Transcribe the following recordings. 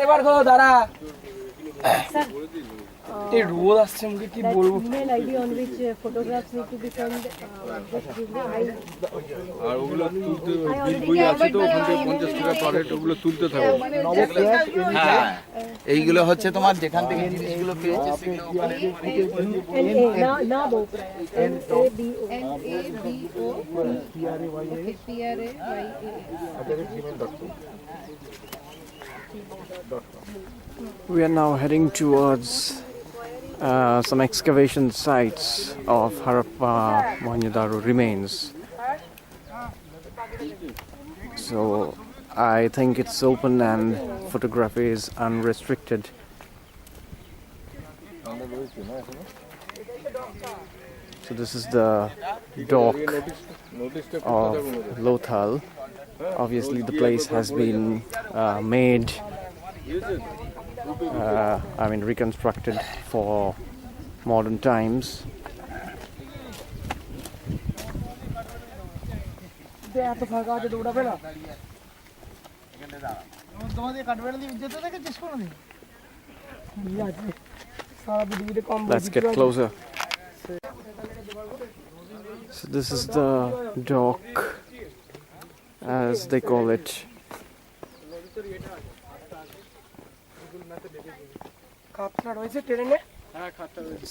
দেবার গো দাঁড়া এই রোদ আসছে মুখে কি বলবো email ID on which photographs need to be sent just give me আর ওগুলো তুলতে বিল বই আছে তো ওখান থেকে 50 টাকা পার হেড ওগুলো তুলতে থাকো হ্যাঁ এইগুলো হচ্ছে তোমার যেখান থেকে জিনিসগুলো পেয়েছে সেগুলো ওখানে na bo We are now heading towards some excavation sites of Harappa Mohenjo-daro remains. So I think it's open and photography is unrestricted. So this is the dock of Lothal. Obviously the place has been made reconstructed for modern times. Let's get closer. So this is the dock, as they call it. খাতটা রয়েছে ট্রেনে হ্যাঁ খাতটা রয়েছে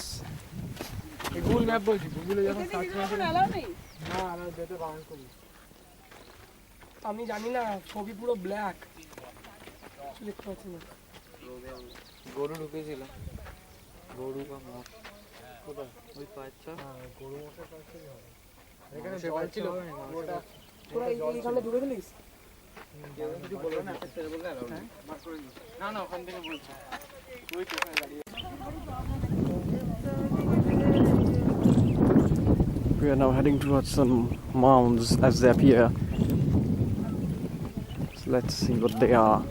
Google map বলছি গুগলে যখন search করতে না আলাদা যেতে বারণ করি আমি জানি না ছবি পুরো ব্ল্যাক দেখতে পাচ্ছি না গরু ঢুকেছিল গরু বা মোষ কোথায় ওই পাঁচটা গরু মোষের কাছে হবে এখানে দেওয়াল ছিল ওটা তোরা এইখানে ঢুকে দিলিস কিছু বলবে না একটা ছেড়ে বললে মার করে দিস না ওখান থেকে বলছি We are now heading towards some mounds as they appear. So let's see what they are.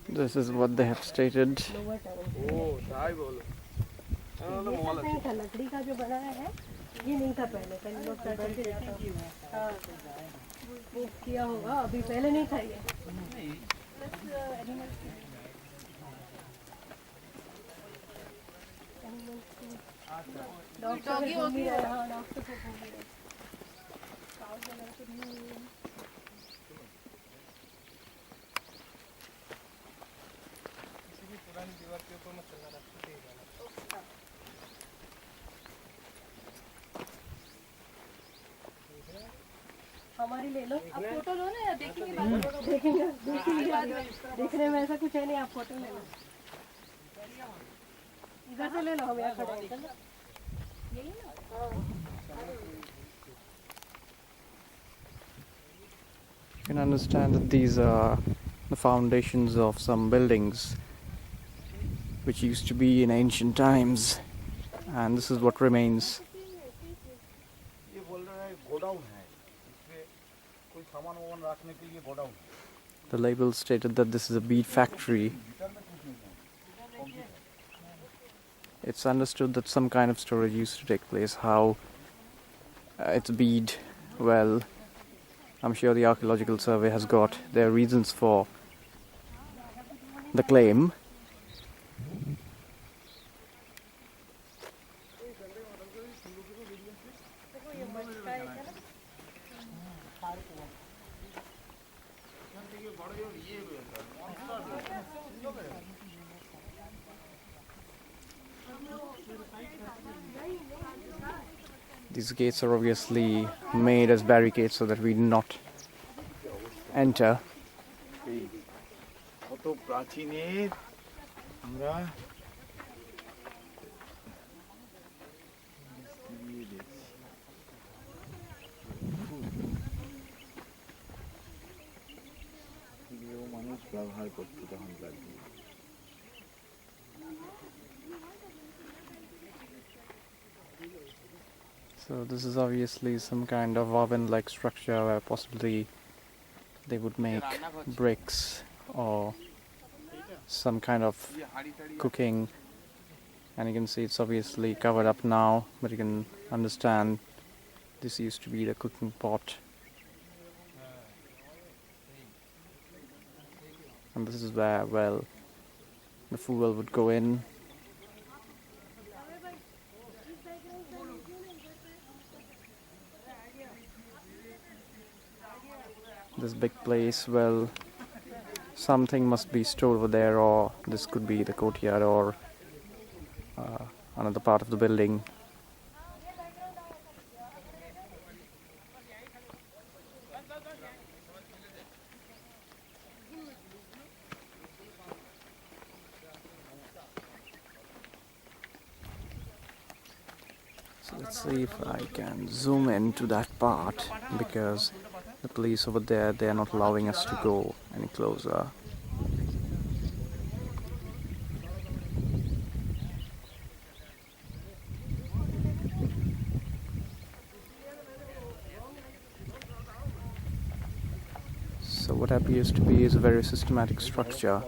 This is what they have stated. नहीं था लकड़ी का जो बनाया है ये नहीं था पहले लोग करते जाता हाँ किया होगा अभी पहले नहीं था ये डॉक्टर घूम रहा है हाँ डॉक्टर को घूम रहा है हमारी ले लो आप फोटो लो ना या देखेंगे देखने में ऐसा कुछ है नहीं आप फोटो ले लो इधर से ले लो हम यहाँ खड़े हैं यही ना You can understand that these are the foundations of some buildings which used to be in ancient times, and this is what remains. The label stated that this is a bead factory. It's understood that some kind of storage used to take place. How it's bead, well, I'm sure the Archaeological Survey has got their reasons for the claim. These gates are obviously made as barricades so that we do not enter. ব্যবহার করতো তখনকার দিনে। So this is obviously some kind of oven-like structure where possibly they would make bricks or some kind of cooking, and you can see it's obviously covered up now, but you can understand this used to be the cooking pot. And this is where, well, the fuel would go in. This big place, well, something must be stored over there, or this could be the courtyard or another part of the building. So let's see if I can zoom into that part, because the police over there, they are not allowing us to go any closer. So what appears to be is a very systematic structure.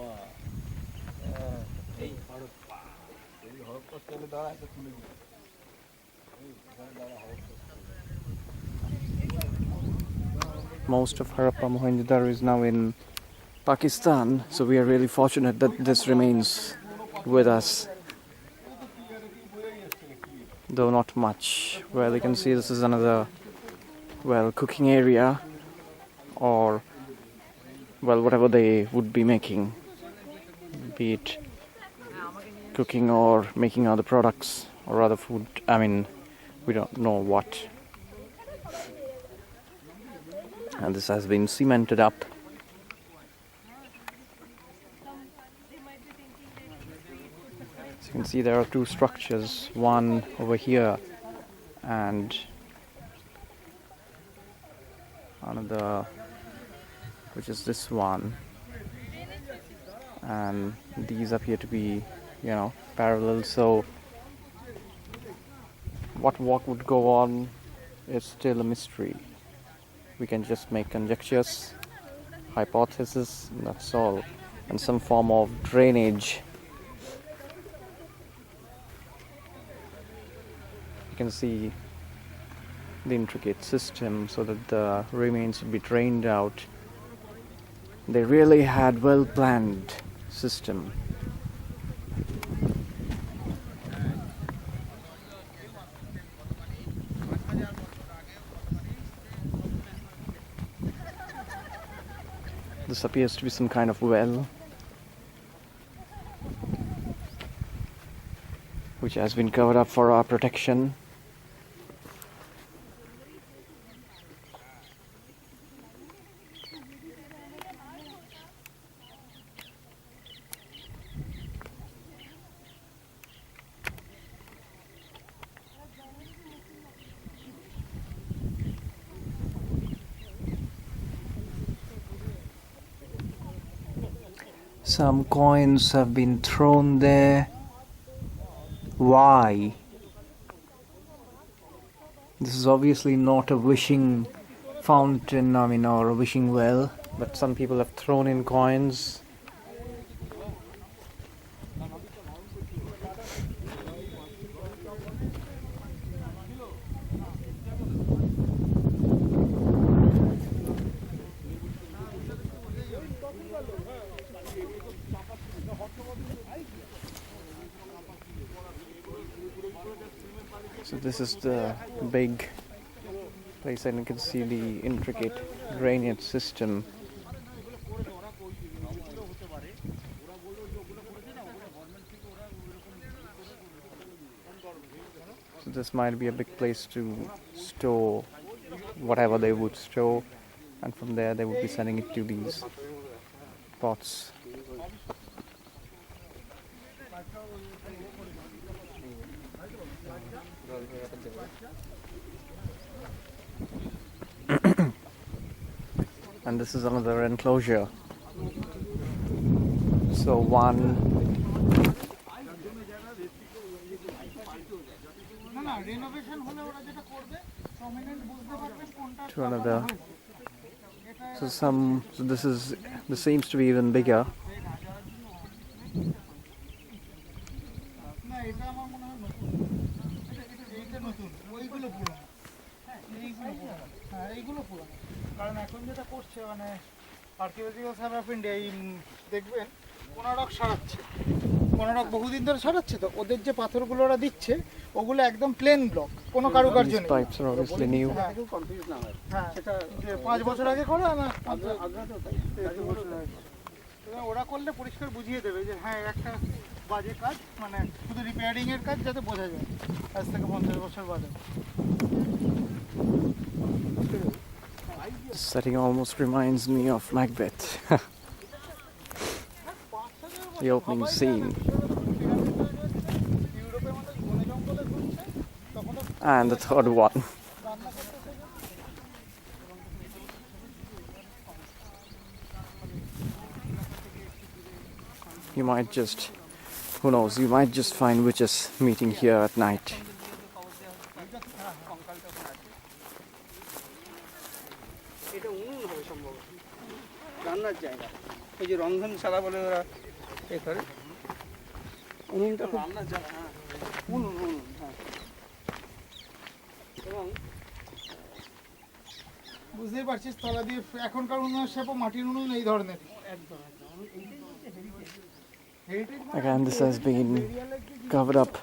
Most of Harappa Mohenjo-daro is now in Pakistan, so we are really fortunate that this remains with us, though not much. Well, you can see this is another, well, cooking area, or, well, whatever they would be making, be it cooking or making other products or other food. I mean, we don't know what. And this has been cemented up. So you can see there are two structures, one over here and another, which is this one, and these appear to be, you know, parallel. So what work would go on is still a mystery. We can just make conjectures, hypotheses, and that's all, and some form of drainage. You can see the intricate system so that the remains would be drained out. They really had well-planned system. This appears to be some kind of well, which has been covered up for our protection. Some coins have been thrown there. Why? This is obviously not a wishing fountain, or a wishing well, but some people have thrown in coins. So this is the big place, and you can see the intricate drainage system. So this might be a big place to store whatever they would store, and from there they would be sending it to these pots. And this is another enclosure. So one to another. So this seems to be even bigger. কারণ এখন যেটা করছে মানে archaeological survey of India দেখবেন কোনারক সারাচ্ছে, কোনারক বহুদিন ধরে সারাচ্ছে, তো ওদের যে পাথরগুলো ওরা দিচ্ছে ওগুলো একদম প্লেন ব্লক, কোনো কারুকার্য নেই। Pipes are obviously new. হ্যাঁ সেটা 5 বছর আগে করা না, ওরা করলে পরিষ্কার বুঝিয়ে দেবে যে হ্যাঁ একটা বাজে কাজ, মানে শুধু রিপেয়ারিং এর কাজ, যাতে বোঝা যায় আজ থেকে 50 বছর বাদে। This setting almost reminds me of Macbeth. The opening scene. And the third one. You might just, who knows, you might just find witches meeting here at night. এটা উনুন হবে সম্ভবত, রান্নার জায়গা। ওই যে রন্ধনশালা বলে ওরা এ করে, উনুনটা খুব রান্নার জায়গা। হ্যাঁ উনুন হ্যাঁ। এবং বুঝতেই পারছিস তলা দিয়ে এখনকার উনুনের শেপও মাটির উনুন এই ধরনের। একদম Again, this has been covered up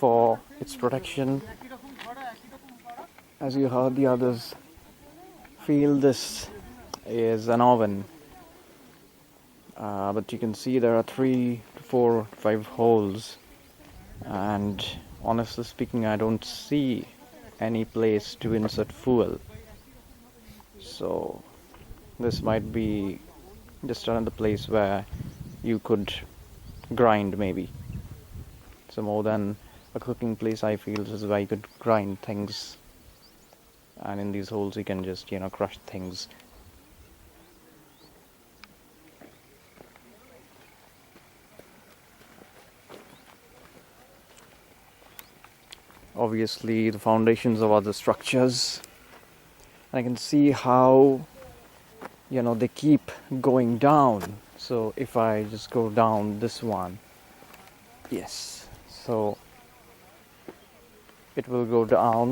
for its protection. As you heard the others feel, this is an oven. But you can see there are 3 to 4, 5 holes. And honestly speaking, I don't see any place to insert fuel. So this might be just another place where you could grind, maybe. So more than a cooking place, I feel this is where you could grind things, and in these holes you can just, crush things. Obviously the foundations of other structures, and I can see how they keep going down. So if I just go down this one, yes, so it will go down,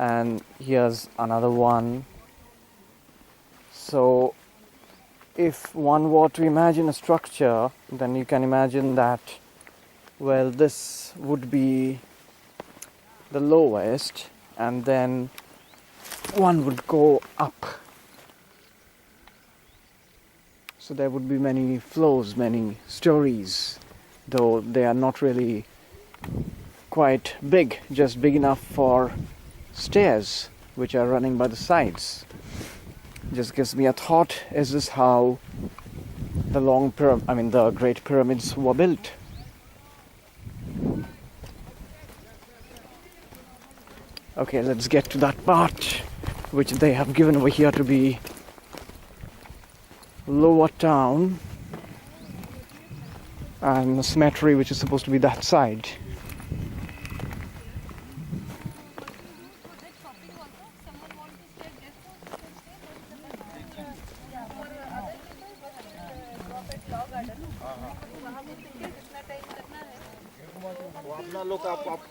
and here's another one. So if one were to imagine a structure, then you can imagine that, well, this would be the lowest, and then one would go up. So there would be many floors, many stories, though they are not really quite big, just big enough for stairs which are running by the sides. Just gives me a thought, is this how the Great Pyramids were built? Okay, let's get to that part which they have given over here to be lower town, and the cemetery which is supposed to be that side.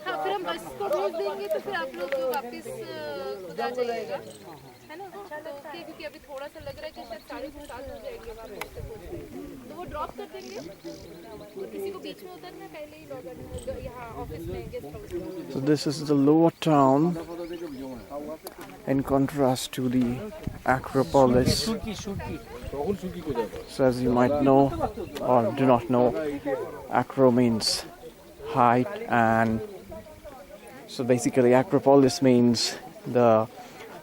हाँ, फिर हम बस को भेज देंगे, तो फिर आप लोग वापस खुद आ जाइएगा, है ना? तो क्योंकि अभी थोड़ा सा लग रहा है कि शायद 7:30 हो जाएंगे वहाँ पहुँचते, तो वो ड्रॉप कर देंगे। तो किसी को बीच में उतरना पहले ही यहाँ ऑफिस में गेस्ट हाउस में। So this is the lower town in contrast to the Acropolis. So as you might know or do not know, Acro means height, and so basically Acropolis means the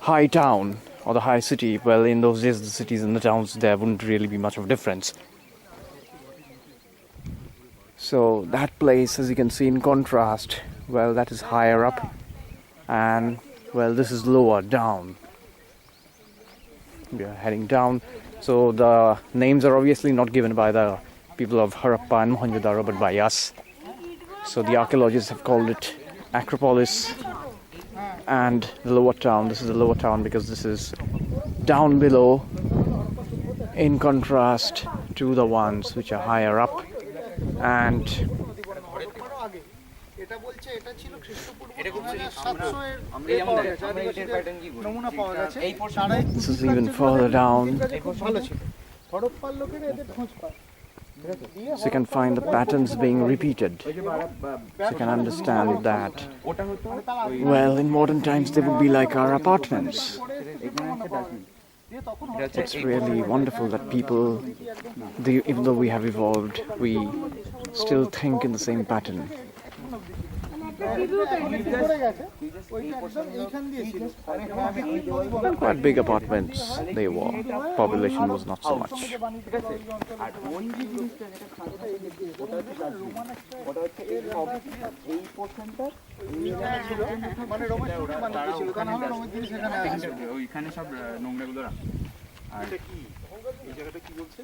high town or the high city. Well, in those days the cities and the towns, there wouldn't really be much of a difference. So that place, as you can see in contrast, well, that is higher up, and well, this is lower down. We are heading down, so the names are obviously not given by the people of Harappan and Mohenjo-daro, but by us. So the archaeologists have called it Acropolis and the lower town. This is the lower town because this is down below, in contrast to the ones which are higher up. And এটা বলছে এটা ছিল খ্রিস্টপূর্ব 2700 এর নমুনা পাওয়া গেছে। this is even further down. খুব ভালো ছিল। হরপ্পার লোকেরা এদের খোঁজ পায়। So you can find the patterns being repeated. So you can understand that, well, in modern times they would be like our apartments. It's really wonderful that people, even though we have evolved, we still think in the same pattern. Quite big apartments they were. Population was not so much. ওইখানে সব নোংরাগুলো রাখে আর এই জায়গাটা কি বলছে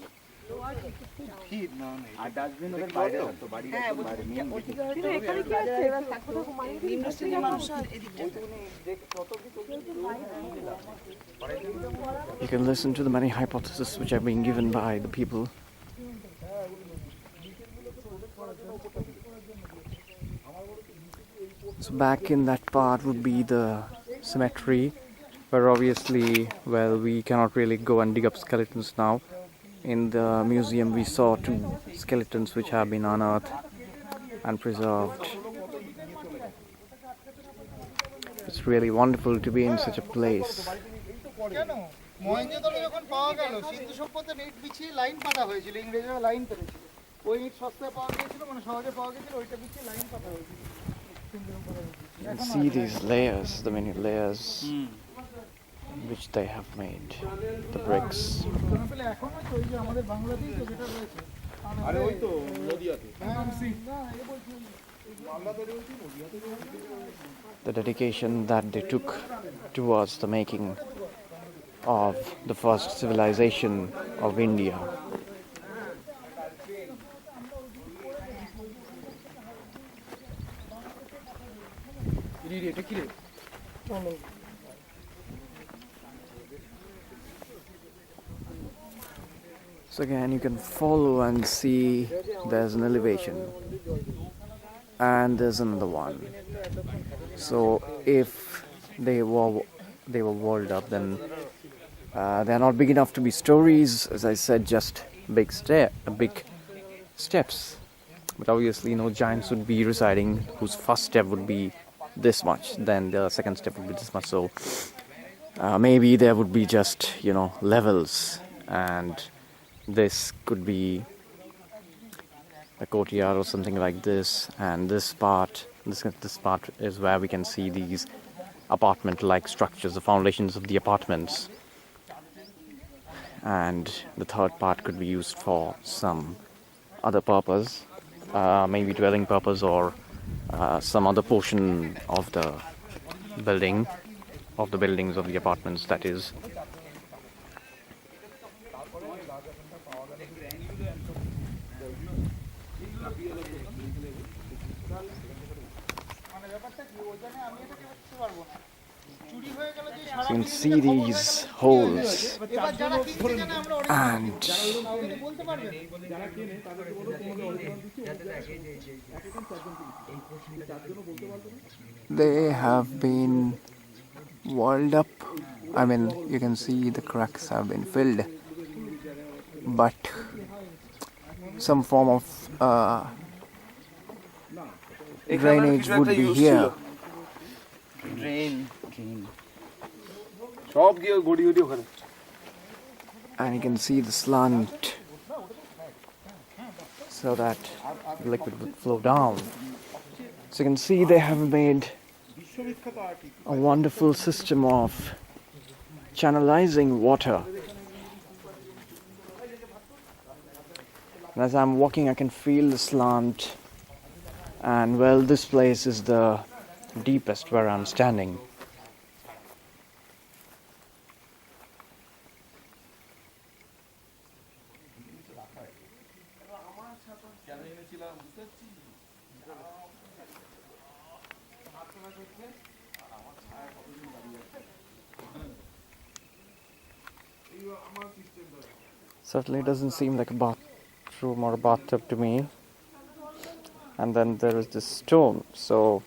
আর dustbin ওদের বাইরে রাখতো বাড়ির বাইরে main You can listen to the many hypotheses which are being given by the people. So back in that part would be the cemetery, where obviously, well, we cannot really go and dig up skeletons now. In the museum we saw 2 skeletons which have been unearthed and preserved. It's really wonderful to be in such a place. Mohenjo-daro যখন পাওয়া গেল সিন্ধু সভ্যতা ইট বিছিয়ে line পাতা হয়েছিল, ইংরেজরা line করেছিল। ওই ইট সস্তায় পাওয়া গিয়েছিল, মানে সহজে পাওয়া গিয়েছিল, ওইটা বিছিয়ে লাইন পাতা হয়েছিল। You can see these layers, the many layers which they have made, the bricks. এখনো তো ওই যে আমাদের বাংলাদেশে যেটা রয়েছে আরে ওই তো নদিয়াতে The dedication that they took towards the making of the first civilization of India. So again you can follow and see there's an elevation and there's another one. So if they were walled up, then they're not big enough to be stories, as I said, just big steps. But obviously no giants would be residing whose first step would be this much, then the second step would be this much. So maybe there would be just, levels, and this could be a courtyard or something like this, and this part is where we can see these apartment-like structures, the foundations of the apartments, and the third part could be used for some other purpose, maybe dwelling purpose, or some other portion of the buildings of the apartments, that is. So you can see these holes, and they have been walled up. I mean, you can see the cracks have been filled, but some form of drainage would be here. Drain. সব গিয়ে গড়ি গড়ি ওখানে And you can see the slant so that the liquid would flow down. So you can see they have made a wonderful system of channelizing water. And as I'm walking, I can feel the slant, and well, this place is the deepest where I'm standing. Certainly doesn't seem like a bathroom or a bathtub to me. And then there is this stone. So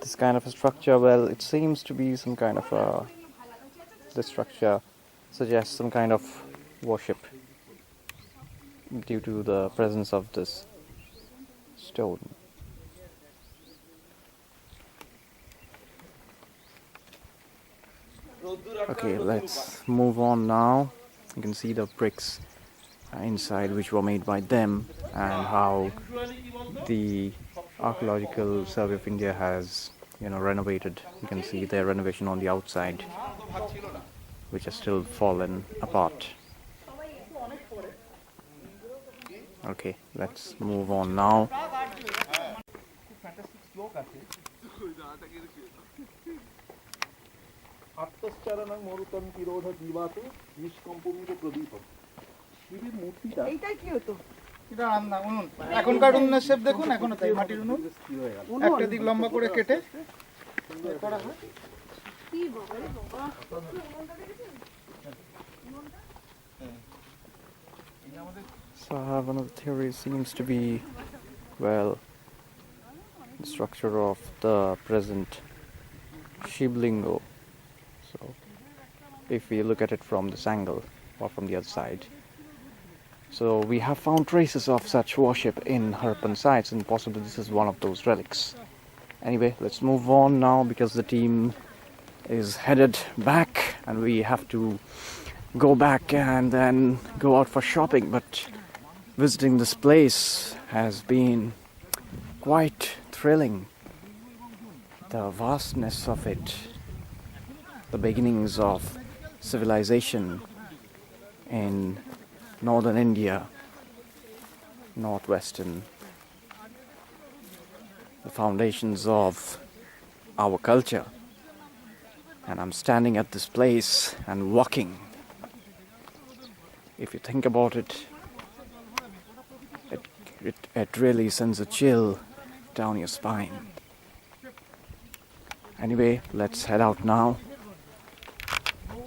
this kind of a structure, well, it seems to be some kind of a... This structure suggests some kind of worship due to the presence of this stone. Okay, let's move on now. You can see the bricks inside which were made by them, and how the Archaeological Survey of India has, renovated. You can see their renovation on the outside, which has still fallen apart. Okay, let's move on now. এটা রান্না উনুন, এখনকার উনুনের shape দেখুন, এখনো তাই মাটির উনুন, একটা দিক লম্বা করে কেটে করা হয়। So one of the theories seems to be, well, the structure of the present Shivlingo. So if we look at it from this angle or from the other side, so we have found traces of such worship in Harappan sites, and possibly this is one of those relics. Anyway, let's move on now because the team is headed back and we have to go back and then go out for shopping. But visiting this place has been quite thrilling. The vastness of it, the beginnings of civilization in northern India, northwestern, the foundations of our culture. And I'm standing at this place and walking. If you think about it, it really sends a chill down your spine. Anyway, let's head out now.